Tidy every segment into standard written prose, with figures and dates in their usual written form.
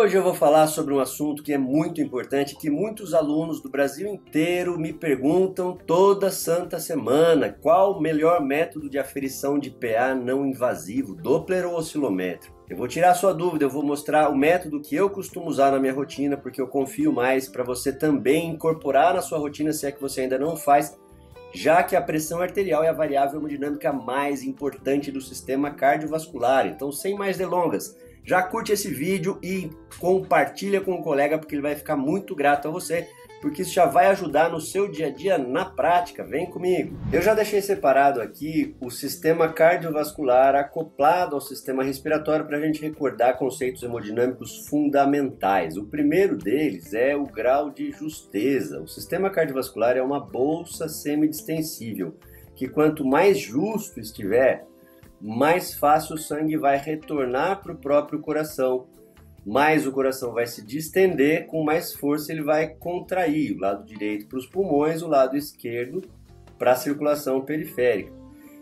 Hoje eu vou falar sobre um assunto que é muito importante, que muitos alunos do Brasil inteiro me perguntam toda santa semana: qual o melhor método de aferição de PA não invasivo, Doppler ou oscilométrico? Eu vou tirar a sua dúvida, eu vou mostrar o método que eu costumo usar na minha rotina, porque eu confio mais para você também incorporar na sua rotina, se é que você ainda não faz, já que a pressão arterial é a variável hemodinâmica mais importante do sistema cardiovascular. Então, sem mais delongas, já curte esse vídeo e compartilha com o colega, porque ele vai ficar muito grato a você, porque isso já vai ajudar no seu dia a dia na prática. Vem comigo! Eu já deixei separado aqui o sistema cardiovascular acoplado ao sistema respiratório para a gente recordar conceitos hemodinâmicos fundamentais. O primeiro deles é o grau de justeza. O sistema cardiovascular é uma bolsa semidistensível, que quanto mais justo estiver, mais fácil o sangue vai retornar para o próprio coração, mais o coração vai se distender, com mais força ele vai contrair, o lado direito para os pulmões, o lado esquerdo para a circulação periférica.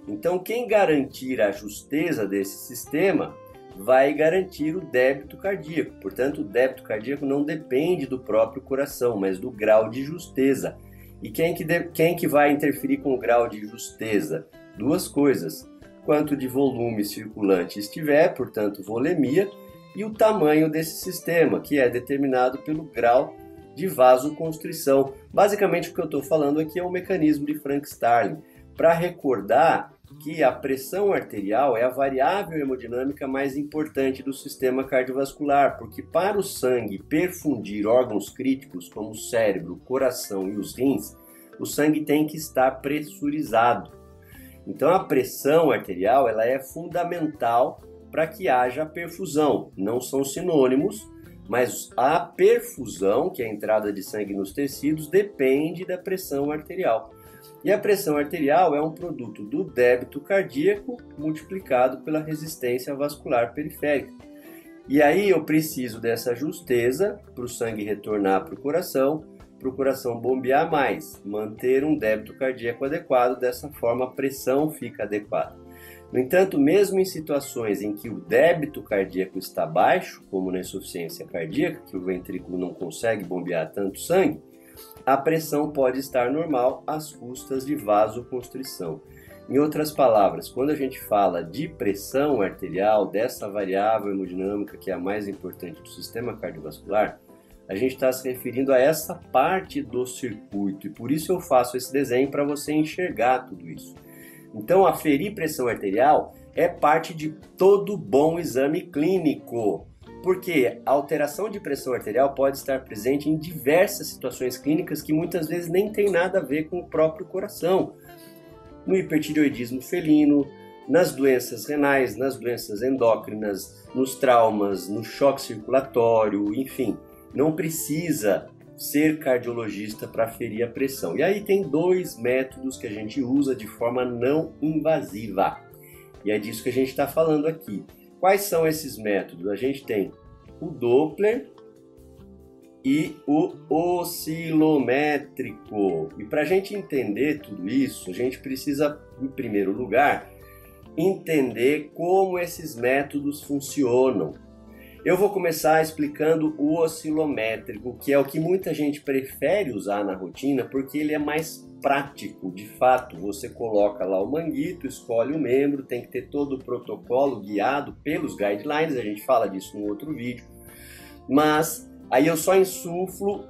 Então, quem garantir a justeza desse sistema vai garantir o débito cardíaco. Portanto, o débito cardíaco não depende do próprio coração, mas do grau de justeza. E quem que vai interferir com o grau de justeza? Duas coisas: quanto de volume circulante estiver, portanto volemia, e o tamanho desse sistema, que é determinado pelo grau de vasoconstrição. Basicamente o que eu estou falando aqui é um mecanismo de Frank-Starling, para recordar que a pressão arterial é a variável hemodinâmica mais importante do sistema cardiovascular, porque para o sangue perfundir órgãos críticos como o cérebro, o coração e os rins, o sangue tem que estar pressurizado. Então a pressão arterial ela é fundamental para que haja perfusão. Não são sinônimos, mas a perfusão, que é a entrada de sangue nos tecidos, depende da pressão arterial. E a pressão arterial é um produto do débito cardíaco multiplicado pela resistência vascular periférica. E aí eu preciso dessa justeza para o sangue retornar para o coração bombear mais, manter um débito cardíaco adequado, dessa forma a pressão fica adequada. No entanto, mesmo em situações em que o débito cardíaco está baixo, como na insuficiência cardíaca, que o ventrículo não consegue bombear tanto sangue, a pressão pode estar normal às custas de vasoconstrição. Em outras palavras, quando a gente fala de pressão arterial, dessa variável hemodinâmica que é a mais importante do sistema cardiovascular, a gente está se referindo a essa parte do circuito, e por isso eu faço esse desenho para você enxergar tudo isso. Então, aferir pressão arterial é parte de todo bom exame clínico, porque a alteração de pressão arterial pode estar presente em diversas situações clínicas que muitas vezes nem tem nada a ver com o próprio coração. No hipertireoidismo felino, nas doenças renais, nas doenças endócrinas, nos traumas, no choque circulatório, enfim. Não precisa ser cardiologista para aferir a pressão. E aí tem dois métodos que a gente usa de forma não invasiva. E é disso que a gente está falando aqui. Quais são esses métodos? A gente tem o Doppler e o oscilométrico. E para a gente entender tudo isso, a gente precisa, em primeiro lugar, entender como esses métodos funcionam. Eu vou começar explicando o oscilométrico, que é o que muita gente prefere usar na rotina, porque ele é mais prático. De fato, você coloca lá o manguito, escolhe o membro, tem que ter todo o protocolo guiado pelos guidelines, a gente fala disso no outro vídeo. Mas aí eu só insuflo,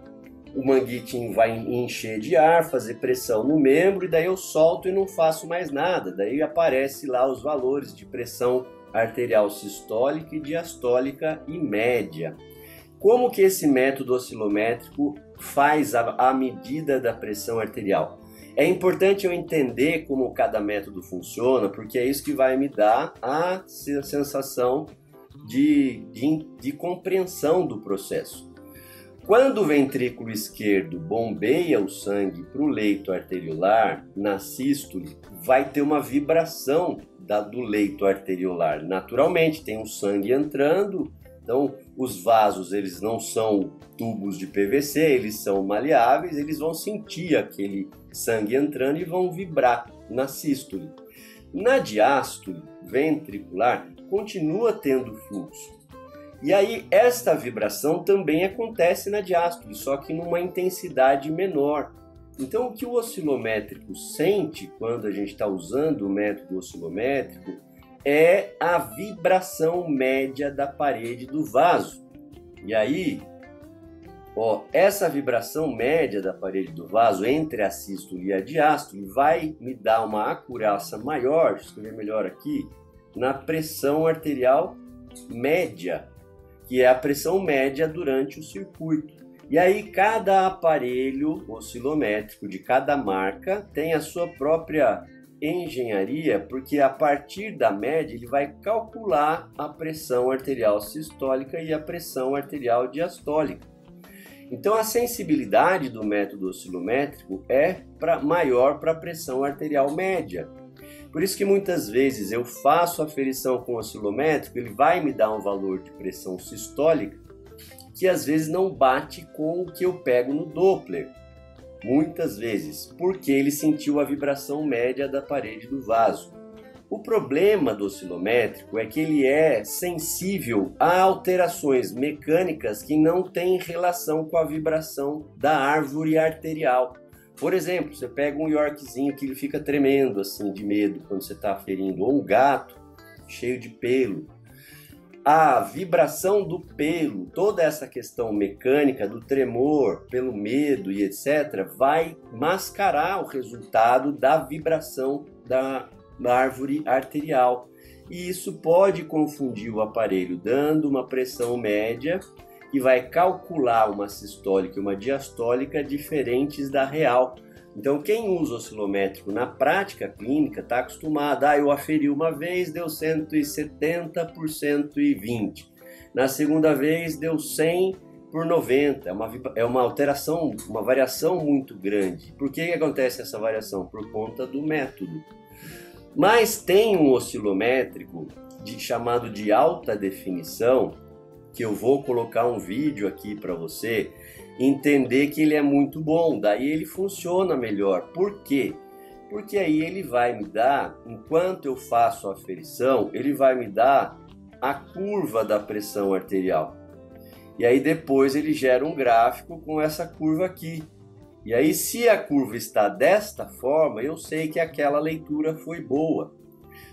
o manguitinho vai encher de ar, fazer pressão no membro, e daí eu solto e não faço mais nada. Daí aparece lá os valores de pressão arterial sistólica e diastólica e média. Como que esse método oscilométrico faz a medida da pressão arterial? É importante eu entender como cada método funciona, porque é isso que vai me dar a sensação de compreensão do processo. Quando o ventrículo esquerdo bombeia o sangue para o leito arteriolar, na sístole, vai ter uma vibração do leito arteriolar. Naturalmente, tem o sangue entrando, então os vasos eles não são tubos de PVC, eles são maleáveis, eles vão sentir aquele sangue entrando e vão vibrar na sístole. Na diástole ventricular, continua tendo fluxo. E aí esta vibração também acontece na diástole, só que numa intensidade menor. Então o que o oscilométrico sente quando a gente está usando o método oscilométrico é a vibração média da parede do vaso. E aí, essa vibração média da parede do vaso entre a sístole e a diástole vai me dar uma acurácia maior, deixa eu escrever melhor aqui, na pressão arterial média, que é a pressão média durante o circuito. E aí cada aparelho oscilométrico de cada marca tem a sua própria engenharia, porque a partir da média ele vai calcular a pressão arterial sistólica e a pressão arterial diastólica. Então a sensibilidade do método oscilométrico é maior para a pressão arterial média. Por isso que muitas vezes eu faço a aferição com o oscilométrico, ele vai me dar um valor de pressão sistólica que às vezes não bate com o que eu pego no Doppler. Muitas vezes, porque ele sentiu a vibração média da parede do vaso. O problema do oscilométrico é que ele é sensível a alterações mecânicas que não têm relação com a vibração da árvore arterial. Por exemplo, você pega um Yorkzinho que ele fica tremendo assim de medo quando você está aferindo, ou um gato cheio de pelo. A vibração do pelo, toda essa questão mecânica do tremor, pelo medo e etc., vai mascarar o resultado da vibração da árvore arterial. E isso pode confundir o aparelho, dando uma pressão média e vai calcular uma sistólica e uma diastólica diferentes da real. Então quem usa oscilométrico na prática clínica está acostumado, eu aferi uma vez, deu 170 por 120. Na segunda vez deu 100 por 90. É uma alteração, uma variação muito grande. Por que acontece essa variação? Por conta do método. Mas tem um oscilométrico chamado de alta definição, que eu vou colocar um vídeo aqui para você entender que ele é muito bom, daí ele funciona melhor. Por quê? Porque aí ele vai me dar, enquanto eu faço a aferição, ele vai me dar a curva da pressão arterial. E aí depois ele gera um gráfico com essa curva aqui. E aí se a curva está desta forma, eu sei que aquela leitura foi boa.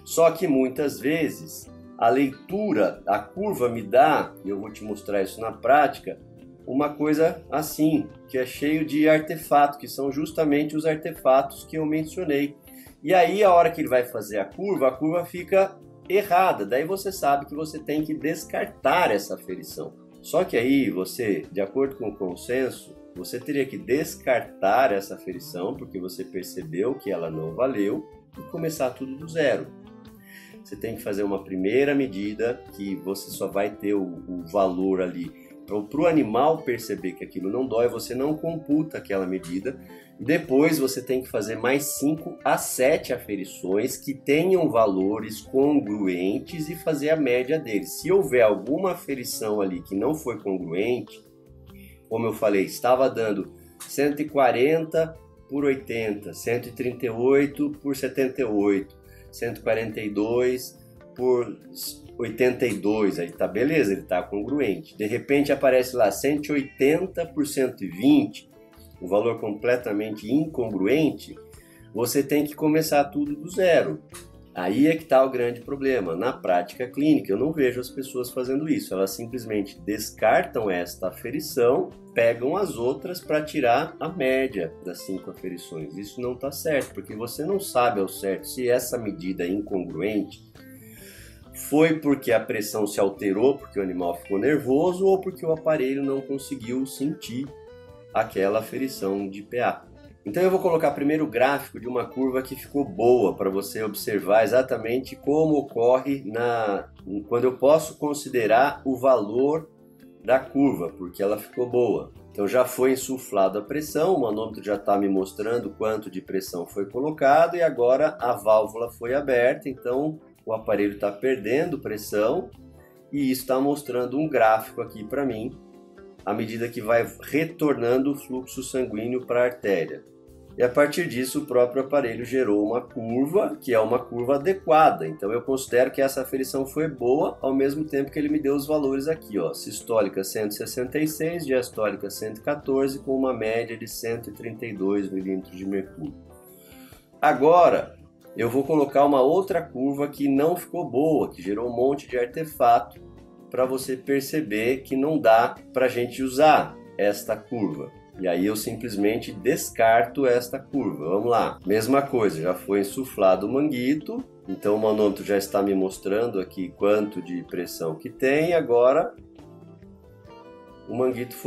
Só que muitas vezes a leitura, a curva me dá, e eu vou te mostrar isso na prática, uma coisa assim, que é cheio de artefatos, que são justamente os artefatos que eu mencionei. E aí a hora que ele vai fazer a curva fica errada, daí você sabe que você tem que descartar essa aferição. Só que aí você, de acordo com o consenso, você teria que descartar essa aferição, porque você percebeu que ela não valeu, e começar tudo do zero. Você tem que fazer uma primeira medida, que você só vai ter o valor ali. Para o animal perceber que aquilo não dói, você não computa aquela medida. Depois você tem que fazer mais 5 a 7 aferições que tenham valores congruentes e fazer a média deles. Se houver alguma aferição ali que não foi congruente, como eu falei, estava dando 140 por 80, 138 por 78, 142 por 82, aí tá beleza, ele tá congruente. De repente aparece lá 180 por 120, um valor completamente incongruente, você tem que começar tudo do zero. Aí é que está o grande problema. Na prática clínica, eu não vejo as pessoas fazendo isso. Elas simplesmente descartam esta aferição, pegam as outras para tirar a média das 5 aferições. Isso não está certo, porque você não sabe ao certo se essa medida é incongruente foi porque a pressão se alterou, porque o animal ficou nervoso, ou porque o aparelho não conseguiu sentir aquela aferição de PA. Então eu vou colocar primeiro o gráfico de uma curva que ficou boa, para você observar exatamente como ocorre quando eu posso considerar o valor da curva, porque ela ficou boa. Então já foi insuflada a pressão, o manômetro já está me mostrando quanto de pressão foi colocado e agora a válvula foi aberta, então o aparelho está perdendo pressão e isso está mostrando um gráfico aqui para mim, à medida que vai retornando o fluxo sanguíneo para a artéria. E a partir disso o próprio aparelho gerou uma curva, que é uma curva adequada. Então eu considero que essa aferição foi boa, ao mesmo tempo que ele me deu os valores aqui, ó, sistólica 166, diastólica 114, com uma média de 132 milímetros de mercúrio. Agora eu vou colocar uma outra curva que não ficou boa, que gerou um monte de artefato, para você perceber que não dá para a gente usar esta curva. E aí eu simplesmente descarto esta curva. Vamos lá. Mesma coisa, já foi insuflado o manguito. Então o manômetro já está me mostrando aqui quanto de pressão que tem. Agora o manguito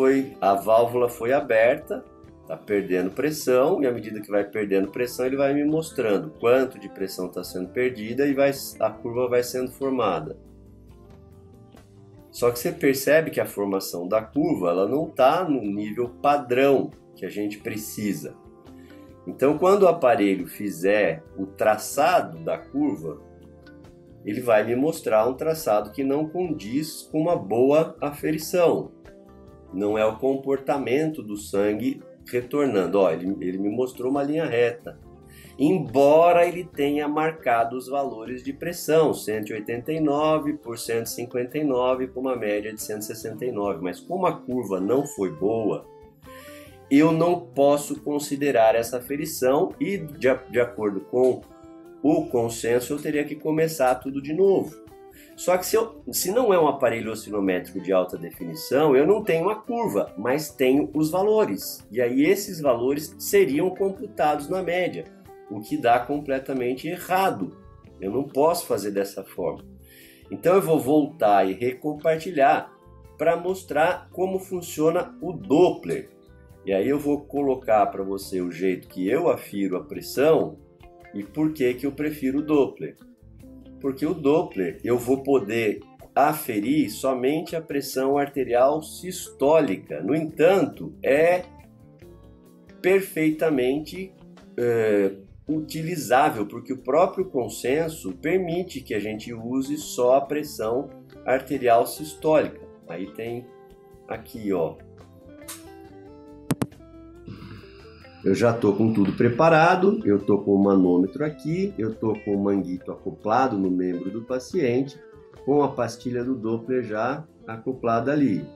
a válvula foi aberta, está perdendo pressão. E à medida que vai perdendo pressão, ele vai me mostrando quanto de pressão está sendo perdida e a curva vai sendo formada. Só que você percebe que a formação da curva ela não está no nível padrão que a gente precisa. Então, quando o aparelho fizer o traçado da curva, ele vai me mostrar um traçado que não condiz com uma boa aferição. Não é o comportamento do sangue retornando. Ó, ele me mostrou uma linha reta. Embora ele tenha marcado os valores de pressão, 189 por 159 com uma média de 169, mas como a curva não foi boa, eu não posso considerar essa aferição e de acordo com o consenso eu teria que começar tudo de novo. Só que se não é um aparelho oscilométrico de alta definição, eu não tenho a curva, mas tenho os valores, e aí esses valores seriam computados na média, o que dá completamente errado. Eu não posso fazer dessa forma. Então eu vou voltar e recompartilhar para mostrar como funciona o Doppler. E aí eu vou colocar para você o jeito que eu afiro a pressão e por que eu prefiro o Doppler. Porque o Doppler eu vou poder aferir somente a pressão arterial sistólica. No entanto, é perfeitamente utilizável, porque o próprio consenso permite que a gente use só a pressão arterial sistólica. Aí tem aqui, ó. Eu já estou com tudo preparado, eu estou com o manômetro aqui, eu estou com o manguito acoplado no membro do paciente, com a pastilha do Doppler já acoplada ali.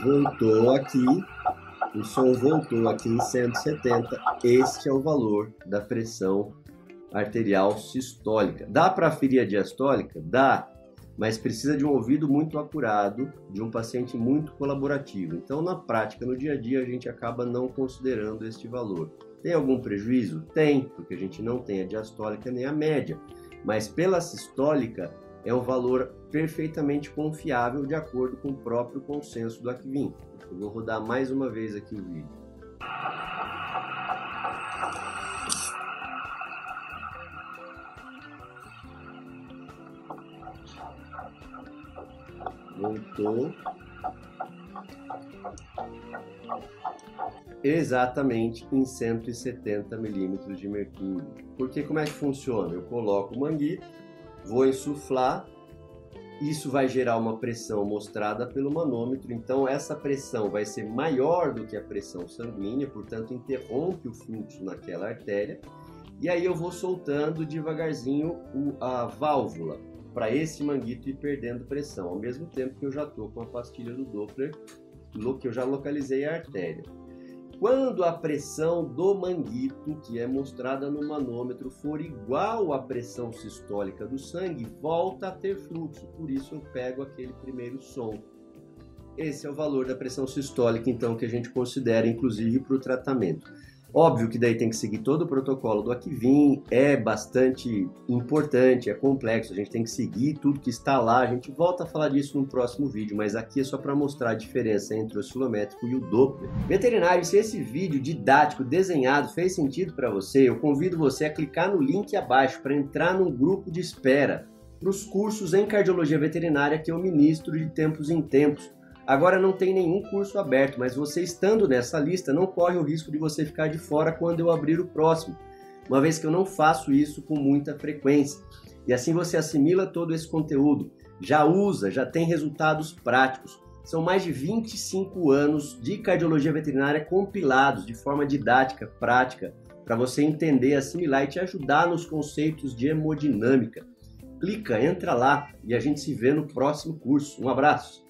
Voltou aqui, o som voltou aqui em 170, este é o valor da pressão arterial sistólica. Dá para aferir a diastólica? Dá, mas precisa de um ouvido muito acurado, de um paciente muito colaborativo. Então, na prática, no dia a dia, a gente acaba não considerando este valor. Tem algum prejuízo? Tem, porque a gente não tem a diastólica nem a média, mas pela sistólica é um valor perfeitamente confiável de acordo com o próprio consenso do Akvin. Eu vou rodar mais uma vez aqui o vídeo. Voltou. Exatamente em 170 milímetros de mercúrio. Porque como é que funciona? Eu coloco o manguito, vou insuflar, isso vai gerar uma pressão mostrada pelo manômetro, então essa pressão vai ser maior do que a pressão sanguínea, portanto interrompe o fluxo naquela artéria, e aí eu vou soltando devagarzinho a válvula para esse manguito ir perdendo pressão, ao mesmo tempo que eu já estou com a pastilha do Doppler, que eu já localizei a artéria. Quando a pressão do manguito, que é mostrada no manômetro, for igual à pressão sistólica do sangue, volta a ter fluxo, por isso eu pego aquele primeiro som. Esse é o valor da pressão sistólica, então, que a gente considera, inclusive, para o tratamento. Óbvio que daí tem que seguir todo o protocolo do Akvin, é bastante importante, é complexo, a gente tem que seguir tudo que está lá, a gente volta a falar disso no próximo vídeo, mas aqui é só para mostrar a diferença entre o oscilométrico e o Doppler. Veterinário, se esse vídeo didático desenhado fez sentido para você, eu convido você a clicar no link abaixo para entrar num grupo de espera para os cursos em cardiologia veterinária que eu ministro de tempos em tempos. Agora não tem nenhum curso aberto, mas você estando nessa lista não corre o risco de você ficar de fora quando eu abrir o próximo, uma vez que eu não faço isso com muita frequência. E assim você assimila todo esse conteúdo, já usa, já tem resultados práticos. São mais de 25 anos de cardiologia veterinária compilados de forma didática, prática, para você entender, assimilar e te ajudar nos conceitos de hemodinâmica. Clica, entra lá e a gente se vê no próximo curso. Um abraço!